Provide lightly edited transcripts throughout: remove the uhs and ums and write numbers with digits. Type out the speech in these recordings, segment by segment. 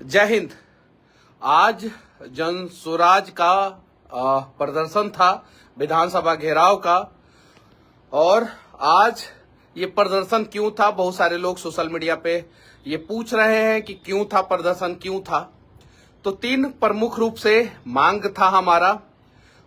जय हिंद। आज जन स्वराज का प्रदर्शन था, विधानसभा घेराव का। और आज ये प्रदर्शन क्यों था, बहुत सारे लोग सोशल मीडिया पे ये पूछ रहे हैं कि क्यों था प्रदर्शन, क्यों था। तो तीन प्रमुख रूप से मांग था हमारा।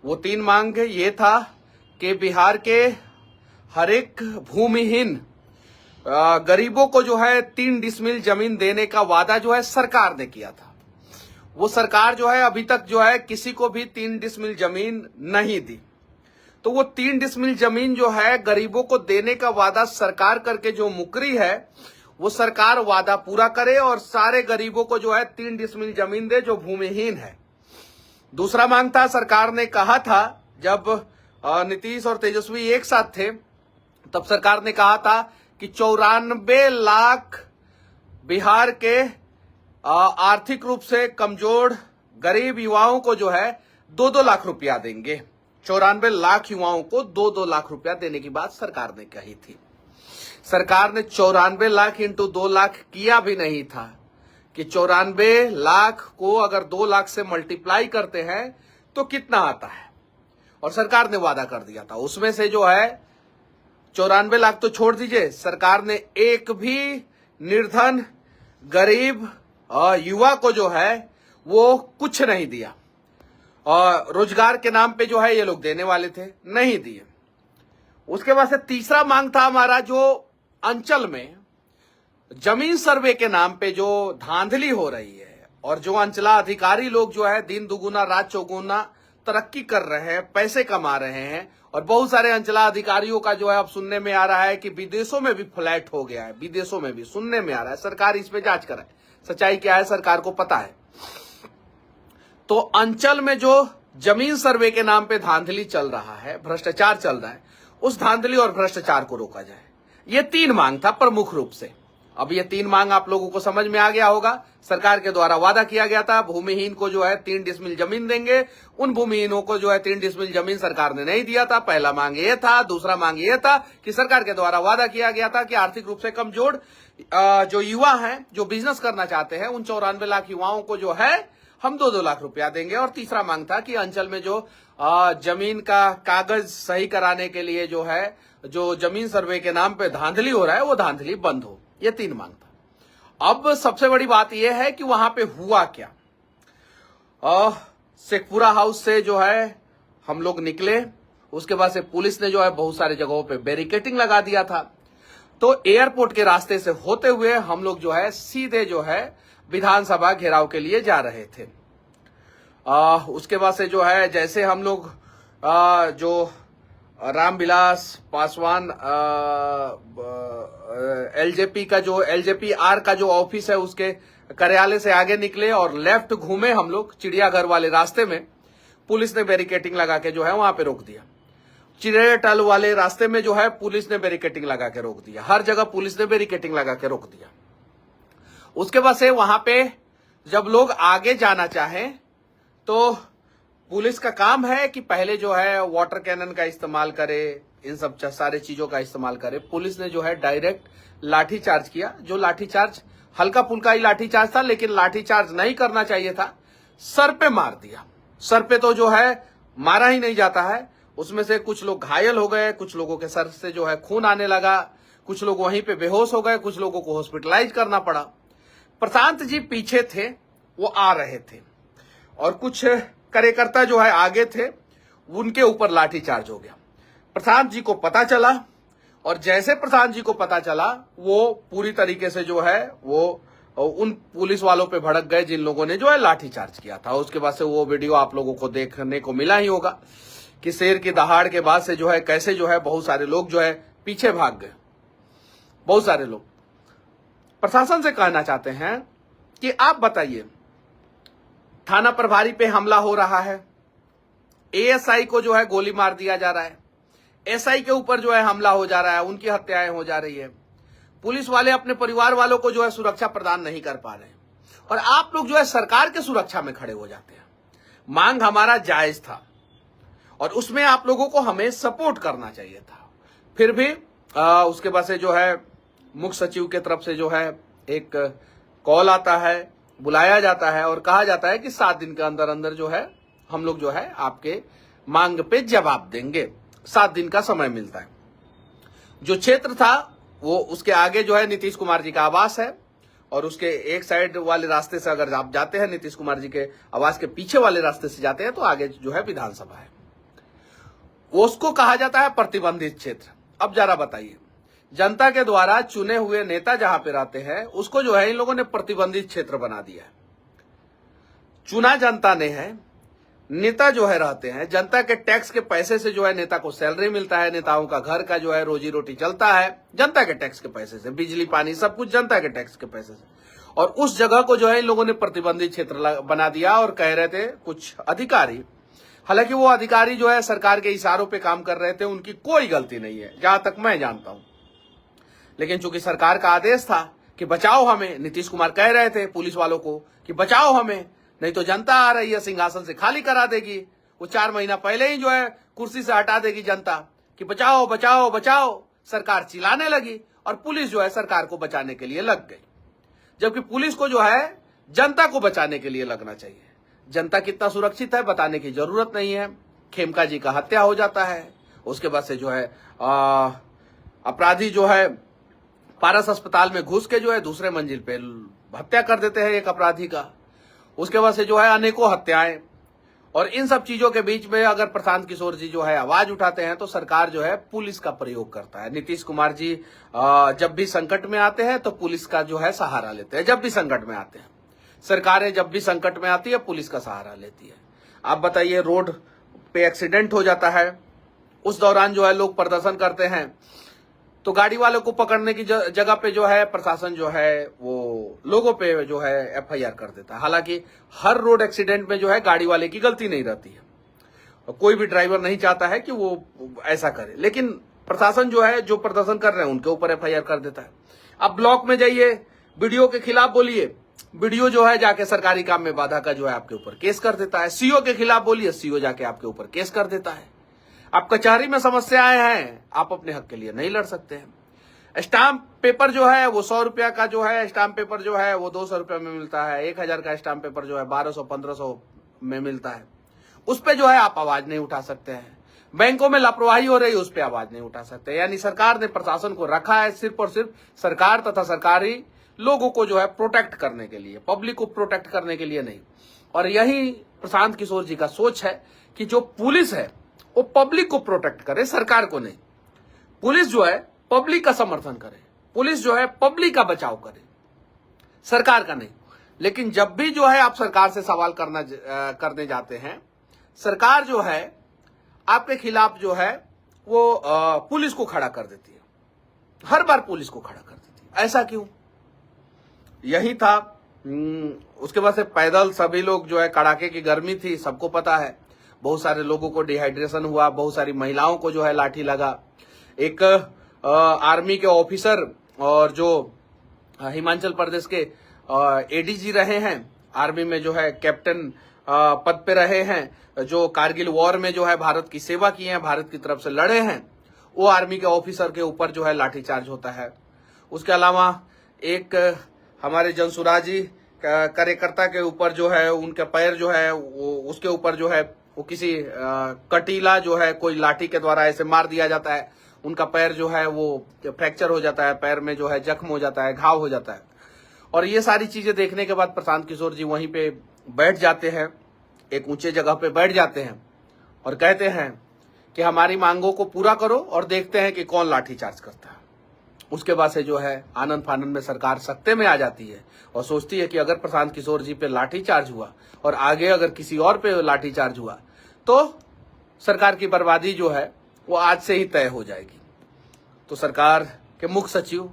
वो तीन मांग ये था कि बिहार के हर एक भूमिहीन गरीबों को जो है 3 डिसमिल जमीन देने का वादा जो है सरकार ने किया था। वो सरकार जो है अभी तक जो है किसी को भी 3 डिसमिल जमीन नहीं दी। तो वो 3 डिसमिल जमीन जो है गरीबों को देने का वादा सरकार करके जो मुकरी है, वो सरकार वादा पूरा करे और सारे गरीबों को जो है 3 डिसमिल जमीन दे जो भूमिहीन है। दूसरा मांग था, सरकार ने कहा था जब नीतीश और तेजस्वी एक साथ थे तब सरकार ने कहा था कि 94 लाख बिहार के आर्थिक रूप से कमजोर गरीब युवाओं को जो है 2-2 लाख रुपया देंगे। 94 लाख युवाओं को 2-2 लाख रुपया देने की बात सरकार ने कही थी। सरकार ने 94 लाख इंटू 2 लाख किया भी नहीं था कि 94 लाख को अगर 2 लाख से मल्टीप्लाई करते हैं तो कितना आता है। और सरकार ने वादा कर दिया था, उसमें से जो है 94 लाख तो छोड़ दीजिए, सरकार ने एक भी निर्धन गरीब युवा को जो है वो कुछ नहीं दिया। और रोजगार के नाम पे जो है ये लोग देने वाले थे, नहीं दिए। उसके बाद से तीसरा मांग था हमारा, जो अंचल में जमीन सर्वे के नाम पे जो धांधली हो रही है और जो अंचला अधिकारी लोग जो है दिन दुगुना रात चौगुना तरक्की कर रहे हैं, पैसे कमा रहे हैं। और बहुत सारे अंचला अधिकारियों का जो है अब सुनने में आ रहा है कि विदेशों में भी फ्लैट हो गया है, विदेशों में भी सुनने में आ रहा है। सरकार इस पे जांच कराए, सच्चाई क्या है सरकार को पता है। तो अंचल में जो जमीन सर्वे के नाम पे धांधली चल रहा है, भ्रष्टाचार चल रहा है, उस धांधली और भ्रष्टाचार को रोका जाए। ये 3 मांग था प्रमुख रूप से। अब ये 3 मांग आप लोगों को समझ में आ गया होगा। सरकार के द्वारा वादा किया गया था भूमिहीन को जो है 3 डिसमिल जमीन देंगे। उन भूमिहीनों को जो है 3 डिसमिल जमीन सरकार ने नहीं दिया था। पहला मांग ये था। दूसरा मांग ये था कि सरकार के द्वारा वादा किया गया था कि आर्थिक रूप से कमजोर जो युवा हैं, जो बिजनेस करना चाहते हैं, उन 94 लाख युवाओं को जो है हम 2-2 लाख रुपया देंगे। और तीसरा मांग था कि अंचल में जो जमीन का कागज सही कराने के लिए जो है, जो जमीन सर्वे के नाम पे धांधली हो रहा है, वो धांधली बंद हो। ये 3 मांग था। अब सबसे बड़ी बात यह है कि वहां पे हुआ क्या। शेखपुरा हाउस से जो है हम लोग निकले, उसके बाद से पुलिस ने जो है बहुत सारे जगहों पे बैरिकेटिंग लगा दिया था। तो एयरपोर्ट के रास्ते से होते हुए हम लोग जो है सीधे जो है विधानसभा घेराव के लिए जा रहे थे। उसके बाद से जो है जैसे हम लोग जो रामविलास पासवान एलजेपी का जो LJP-R का जो ऑफिस है उसके कार्यालय से आगे निकले और लेफ्ट घूमे हम लोग चिड़ियाघर वाले रास्ते में। पुलिस ने बैरिकेटिंग लगा के जो है वहां पे रोक दिया। चिड़ियाटल वाले रास्ते में जो है पुलिस ने बैरिकेटिंग लगा के रोक दिया। हर जगह पुलिस ने बैरिकेटिंग लगा के रोक दिया। उसके बाद से वहां पे जब लोग आगे जाना चाहें तो पुलिस का काम है कि पहले जो है वाटर कैनन का इस्तेमाल करे, इन सब सारे चीजों का इस्तेमाल करे। पुलिस ने जो है डायरेक्ट लाठी चार्ज किया, जो लाठी चार्ज हल्का फुल्का ही लाठी चार्ज था, लेकिन लाठी चार्ज नहीं करना चाहिए था। सर पे मार दिया। सर पे तो जो है मारा ही नहीं जाता है। उसमें से कुछ लोग घायल हो गए, कुछ लोगों के सर से जो है खून आने लगा, कुछ लोग वहीं पे बेहोश हो गए, कुछ लोगों को हॉस्पिटलाइज करना पड़ा। प्रशांत जी पीछे थे, वो आ रहे थे और कुछ कार्यकर्ता जो है आगे थे, उनके ऊपर लाठी चार्ज हो गया। प्रशांत जी को पता चला और जैसे प्रशांत जी को पता चला वो पूरी तरीके से जो है वो उन पुलिस वालों पे भड़क गए जिन लोगों ने जो है लाठी चार्ज किया था। उसके बाद से वो वीडियो आप लोगों को देखने को मिला ही होगा कि शेर की दहाड़ के बाद से जो है कैसे जो है बहुत सारे लोग जो है पीछे भाग गए। बहुत सारे लोग प्रशासन से कहना चाहते हैं कि आप बताइए, थाना प्रभारी पे हमला हो रहा है, ASI को जो है गोली मार दिया जा रहा है, SI के ऊपर जो है हमला हो जा रहा है, उनकी हत्याएं हो जा रही है। पुलिस वाले अपने परिवार वालों को जो है सुरक्षा प्रदान नहीं कर पा रहे हैं और आप लोग जो है सरकार के सुरक्षा में खड़े हो जाते हैं। मांग हमारा जायज था और उसमें आप लोगों को हमें सपोर्ट करना चाहिए था। फिर भी उसके बाद से जो है मुख्य सचिव के तरफ से जो है एक कॉल आता है बुलाया जाता है और कहा जाता है कि 7 दिन के अंदर अंदर जो है हम लोग जो है आपके मांग पे जवाब देंगे। 7 दिन का समय मिलता है। जो क्षेत्र था वो उसके आगे जो है नीतीश कुमार जी का आवास है और उसके एक साइड वाले रास्ते से अगर आप जाते हैं, नीतीश कुमार जी के आवास के पीछे वाले रास्ते से जाते हैं तो आगे जो है विधानसभा है। उसको कहा जाता है प्रतिबंधित क्षेत्र। अब जरा बताइए, जनता के द्वारा चुने हुए नेता जहां पे रहते हैं उसको जो है इन लोगों ने प्रतिबंधित क्षेत्र बना दिया है। चुना जनता ने है, नेता जो है रहते हैं, जनता के टैक्स के पैसे से जो है नेता को सैलरी मिलता है, नेताओं का घर का जो है रोजी रोटी चलता है जनता के टैक्स के पैसे से, बिजली पानी सब कुछ जनता के टैक्स के पैसे से। और उस जगह को जो है इन लोगों ने प्रतिबंधित क्षेत्र बना दिया और कह रहे थे कुछ अधिकारी, हालांकि वो अधिकारी जो है सरकार के इशारों पे काम कर रहे थे, उनकी कोई गलती नहीं है जहां तक मैं जानता हूं। लेकिन चूंकि सरकार का आदेश था कि बचाओ हमें, नीतीश कुमार कह रहे थे पुलिस वालों को कि बचाओ हमें, नहीं तो जनता आ रही है सिंहासन से खाली करा देगी। वो 4 महीना पहले ही जो है कुर्सी से हटा देगी जनता कि बचाओ बचाओ बचाओ। सरकार चिल्लाने लगी और पुलिस जो है सरकार को बचाने के लिए लग गई, जबकि पुलिस को जो है जनता को बचाने के लिए लगना चाहिए। जनता कितना सुरक्षित है बताने की जरूरत नहीं है। खेमका जी का हत्या हो जाता है, उसके बाद से जो है अपराधी जो है पारस अस्पताल में घुस के जो है दूसरे मंजिल पे हत्या कर देते हैं एक अपराधी का। उसके बाद से जो है अनेकों हत्याएं। और इन सब चीजों के बीच में अगर प्रशांत किशोर जी जो है आवाज उठाते हैं तो सरकार जो है पुलिस का प्रयोग करता है। नीतीश कुमार जी जब भी संकट में आते हैं तो पुलिस का जो है सहारा लेते हैं। जब भी संकट में आते हैं सरकारें, जब भी संकट में आती है पुलिस का सहारा लेती है। आप बताइए, रोड पे एक्सीडेंट हो जाता है, उस दौरान जो है लोग प्रदर्शन करते हैं तो गाड़ी वालों को पकड़ने की जगह पे जो है प्रशासन जो है वो लोगों पे जो है FIR कर देता है। हालांकि हर रोड एक्सीडेंट में जो है गाड़ी वाले की गलती नहीं रहती है, कोई भी ड्राइवर नहीं चाहता है कि वो ऐसा करे, लेकिन प्रशासन जो है जो प्रदर्शन कर रहे हैं उनके ऊपर FIR कर देता है। अब ब्लॉक में जाइए, वीडियो के खिलाफ बोलिए, वीडियो जो है जाके सरकारी काम में बाधा का जो है आपके ऊपर केस कर देता है। CO के खिलाफ बोलिए, CO जाके आपके ऊपर केस कर देता है। आप कचहरी में समस्याएं हैं, आप अपने हक के लिए नहीं लड़ सकते हैं। स्टाम्प पेपर जो है वो 100 रुपया का जो है स्टाम्प पेपर जो है वो 200 रुपया में मिलता है। 1000 का स्टाम्प पेपर जो है 1200-1500 में मिलता है। उस पे जो है आप आवाज नहीं उठा सकते हैं। बैंकों में लापरवाही हो रही है, उस पर आवाज नहीं उठा सकते। यानी सरकार ने प्रशासन को रखा है सिर्फ और सिर्फ सरकार तथा सरकारी लोगों को जो है प्रोटेक्ट करने के लिए, पब्लिक को प्रोटेक्ट करने के लिए नहीं। और यही प्रशांत किशोर जी का सोच है कि जो पुलिस है वो पब्लिक को प्रोटेक्ट करे, सरकार को नहीं। पुलिस जो है पब्लिक का समर्थन करे, पुलिस जो है पब्लिक का बचाव करे, सरकार का नहीं। लेकिन जब भी जो है आप सरकार से सवाल करने जाते हैं, सरकार जो है आपके खिलाफ जो है वो पुलिस को खड़ा कर देती है। हर बार पुलिस को खड़ा कर देती है। ऐसा क्यों? यही था। उसके बाद से पैदल सभी लोग जो है, कड़ाके की गर्मी थी, सबको पता है। बहुत सारे लोगों को डिहाइड्रेशन हुआ, बहुत सारी महिलाओं को जो है लाठी लगा। एक आर्मी के ऑफिसर और जो हिमाचल प्रदेश के ADG रहे हैं, आर्मी में जो है कैप्टन पद पे रहे हैं, जो कारगिल वॉर में जो है भारत की सेवा की है, भारत की तरफ से लड़े हैं, वो आर्मी के ऑफिसर के ऊपर जो है लाठीचार्ज होता है। उसके अलावा एक हमारे जनसुराजी कार्यकर्ता के ऊपर जो है उनके पैर जो है उसके ऊपर जो है वो किसी कटीला जो है कोई लाठी के द्वारा ऐसे मार दिया जाता है। उनका पैर जो है वो फ्रैक्चर हो जाता है, पैर में जो है जख्म हो जाता है, घाव हो जाता है। और ये सारी चीजें देखने के बाद प्रशांत किशोर जी वहीं पे बैठ जाते हैं, एक ऊंचे जगह पे बैठ जाते हैं और कहते हैं कि हमारी मांगों को पूरा करो और देखते हैं कि कौन लाठीचार्ज करता है। उसके बाद से जो है आनंद फानंद में सरकार सत्ते में आ जाती है और सोचती है कि अगर प्रशांत किशोर जी पे लाठीचार्ज हुआ और आगे अगर किसी और पे लाठीचार्ज हुआ तो सरकार की बर्बादी जो है वो आज से ही तय हो जाएगी। तो सरकार के मुख्य सचिव,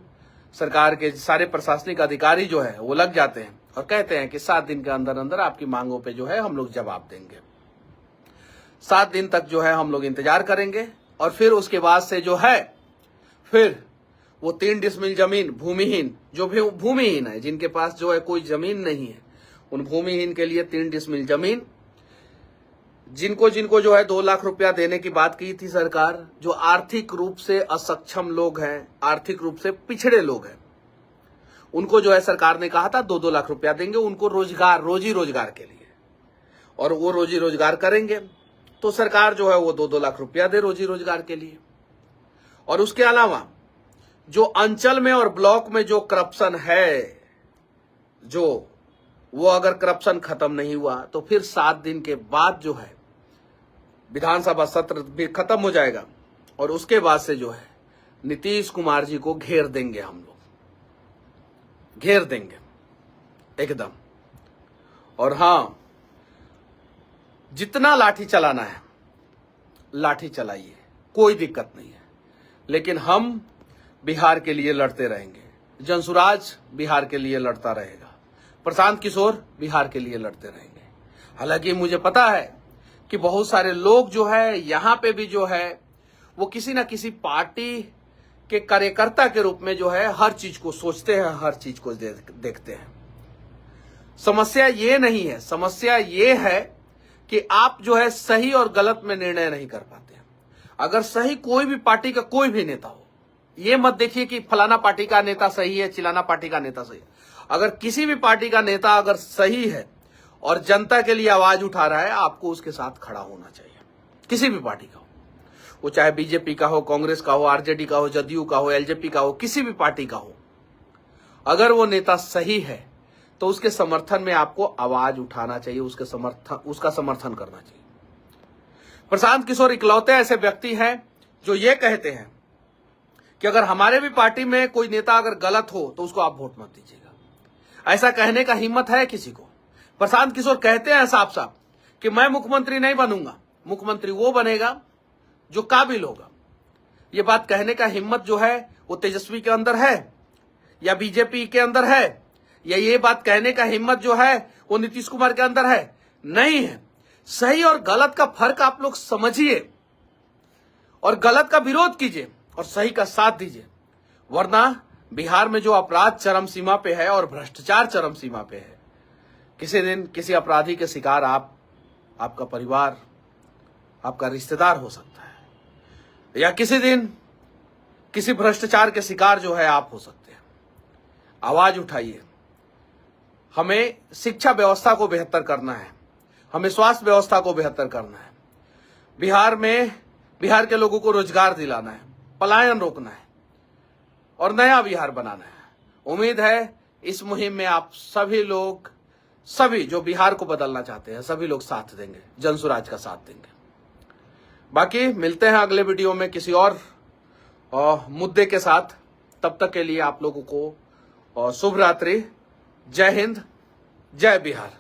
सरकार के सारे प्रशासनिक अधिकारी जो है वो लग जाते हैं और कहते हैं कि 7 दिन के अंदर अंदर आपकी मांगों पे जो है हम लोग जवाब देंगे। 7 दिन तक जो है हम लोग इंतजार करेंगे और फिर उसके बाद से जो है फिर वो 3 डिसमिल जमीन भूमिहीन, जो भी भूमिहीन है, जिनके पास जो है कोई जमीन नहीं है, उन भूमिहीन के लिए 3 डिसमिल जमीन, जिनको जो है 2 लाख रुपया देने की बात की थी सरकार, जो आर्थिक रूप से असक्षम लोग हैं, आर्थिक रूप से पिछड़े लोग हैं, उनको जो है सरकार ने कहा था 2-2 लाख रुपया देंगे उनको रोजगार, रोजी रोजगार के लिए, और वो रोजी रोजगार करेंगे तो सरकार जो है वो 2-2 लाख रुपया दे रोजी रोजगार के लिए। और उसके अलावा जो अंचल में और ब्लॉक में जो करप्शन है, जो वो अगर करप्शन खत्म नहीं हुआ तो फिर 7 दिन के बाद जो है विधानसभा सत्र भी खत्म हो जाएगा और उसके बाद से जो है नीतीश कुमार जी को घेर देंगे, हम लोग घेर देंगे एकदम। और हां, जितना लाठी चलाना है लाठी चलाइए, कोई दिक्कत नहीं है, लेकिन हम बिहार के लिए लड़ते रहेंगे। जनसुराज बिहार के लिए लड़ता रहेगा, प्रशांत किशोर बिहार के लिए लड़ते रहेंगे। हालांकि मुझे पता है कि बहुत सारे लोग जो है यहां पे भी जो है वो किसी ना किसी पार्टी के कार्यकर्ता के रूप में जो है हर चीज को सोचते हैं, हर चीज को देखते हैं। समस्या ये नहीं है, समस्या ये है कि आप जो है सही और गलत में निर्णय नहीं कर पाते। अगर सही कोई भी पार्टी का कोई भी नेता हो, ये मत देखिए कि फलाना पार्टी का नेता सही है, चिलाना पार्टी का नेता सही है। अगर किसी भी पार्टी का नेता अगर सही है और जनता के लिए आवाज उठा रहा है, आपको उसके साथ खड़ा होना चाहिए, किसी भी पार्टी का हो, वो चाहे बीजेपी का हो, कांग्रेस का हो, आरजेडी का हो, जदयू का हो, एलजेपी का हो, किसी भी पार्टी का हो। अगर वो नेता सही है तो उसके समर्थन में आपको आवाज उठाना चाहिए, उसका समर्थन करना चाहिए। प्रशांत किशोर इकलौते ऐसे व्यक्ति हैं जो ये कहते हैं कि अगर हमारे भी पार्टी में कोई नेता अगर गलत हो तो उसको आप वोट मत दीजिएगा। ऐसा कहने का हिम्मत है किसी को? प्रशांत किशोर कहते हैं साफ साफ कि मैं मुख्यमंत्री नहीं बनूंगा, मुख्यमंत्री वो बनेगा जो काबिल होगा। ये बात कहने का हिम्मत जो है वो तेजस्वी के अंदर है या बीजेपी के अंदर है, या ये बात कहने का हिम्मत जो है वो नीतीश कुमार के अंदर है? नहीं है। सही और गलत का फर्क आप लोग समझिए और गलत का विरोध कीजिए और सही का साथ दीजिए, वरना बिहार में जो अपराध चरम सीमा पे है और भ्रष्टाचार चरम सीमा पे है, किसी दिन किसी अपराधी के शिकार आपका परिवार, आपका रिश्तेदार हो सकता है, या किसी दिन किसी भ्रष्टाचार के शिकार जो है आप हो सकते हैं। आवाज उठाइए। हमें शिक्षा व्यवस्था को बेहतर करना है, हमें स्वास्थ्य व्यवस्था को बेहतर करना है, बिहार के लोगों को रोजगार दिलाना है, पलायन रोकना है और नया बिहार बनाना है। उम्मीद है इस मुहिम में आप सभी जो बिहार को बदलना चाहते हैं, सभी लोग साथ देंगे, जनसुराज का साथ देंगे। बाकी मिलते हैं अगले वीडियो में किसी और मुद्दे के साथ। तब तक के लिए आप लोगों को शुभ रात्रि। जय हिंद, जय बिहार।